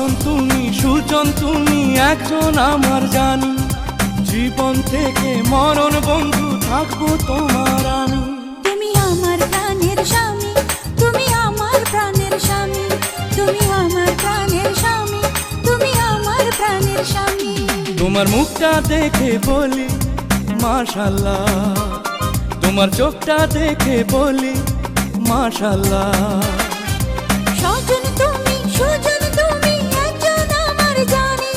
স্বজন তুমি, সুজন তুমি একজন আমার জানি, জীবন থেকে মরণ বন্ধু থাকবো তোমার আমি। তুমি আমার প্রাণের স্বামী, তুমি আমার প্রাণের স্বামী, তুমি আমার প্রাণের স্বামী, তুমি আমার প্রাণের স্বামী। তোমার মুখটা দেখে বলি মাশাআল্লাহ, তোমার চোখটা দেখে বলি মাশাআল্লাহ। স্বজন তুমি, সুজন তুমি একজন আমার জানি,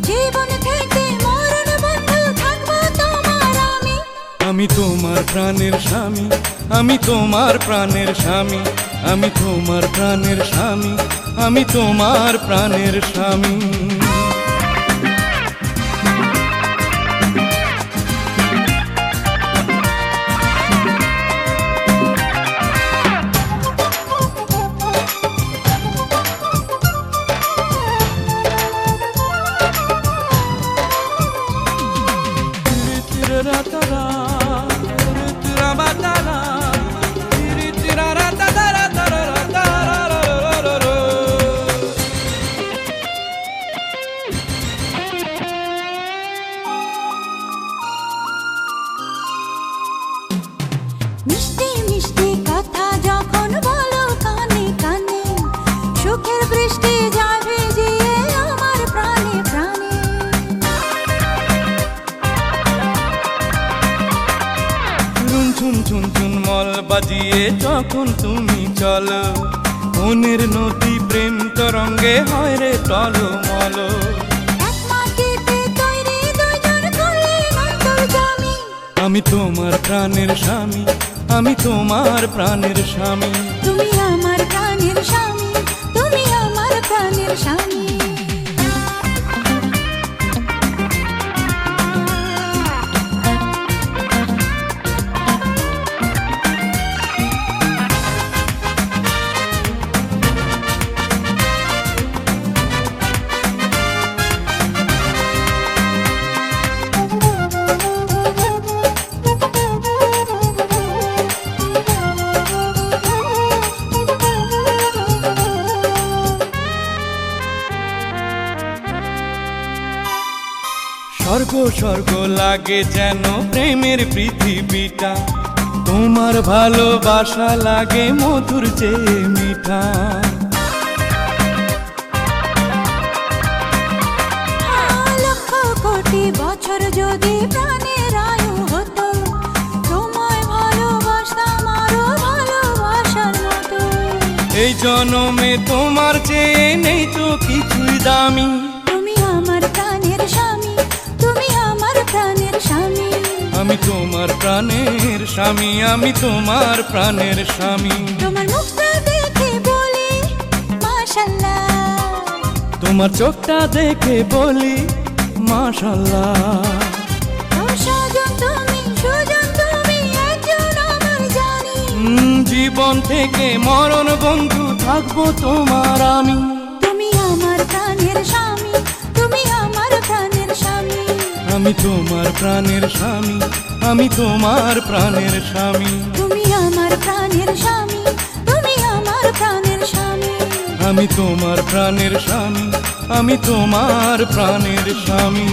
জীবন থেকে মরণ বন্ধু থাকবো তোমার আমি। আমি তোমার প্রাণের স্বামী, আমি তোমার প্রাণের স্বামী, আমি তোমার প্রাণের স্বামী, আমি তোমার প্রাণের স্বামী। মিষ্টি মিষ্টি কথা যখন বলো কানে কানে, সুখের বৃষ্টি যায় ভিজিয়ে আমার প্রাণে প্রাণে। রুন ঝুন ঝুন ঝুন মল বাজিয়ে যখন তুমি চলো, মনের নদী প্রেম তরঙ্গে হয় রে টলমল। এক মাটিতে তৈরি দুইজন করলেন অন্তর্যামী। আমি তোমার প্রাণের স্বামী, আমি তোমার প্রাণের স্বামী। তুমি আমার প্রাণের স্বামী, তুমি আমার প্রাণের স্বামী। স্বর্গ স্বর্গ লাগে যেন প্রেমের পৃথিবীটা, তোমার ভালোবাসা লাগে মধুর চেয়ে মিঠা। লক্ষ কোটি বছর যদি প্রাণের আয়ু হতো, তোমায় ভালোবাসতাম আরো ভালোবাসার মতো। এই জনমে তোমার চেয়ে নেই তো কিছুই দামি। তুমি আমার প্রাণের স্বামী, তুমি আমার প্রাণের স্বামী। আমি তোমার প্রাণের স্বামী, আমি তোমার প্রাণের স্বামী। তোমার মুখটা দেখে বলি মাশাআল্লাহ, তোমার চোখটা দেখে বলি মাশাআল্লাহ। স্বজন তুমি, সুজন তুমি একজন আমার জানি, জীবন থেকে মরণ বন্ধু থাকবো তোমার আমি। তুমি আমার প্রাণের স্বামী, তুমি আমার প্রাণের স্বামী। আমি তোমার প্রাণের স্বামী, আমি তোমার প্রাণের স্বামী। তুমি আমার প্রাণের স্বামী, তুমি আমার প্রাণের স্বামী। আমি তোমার প্রাণের স্বামী, আমি তোমার প্রাণের স্বামী।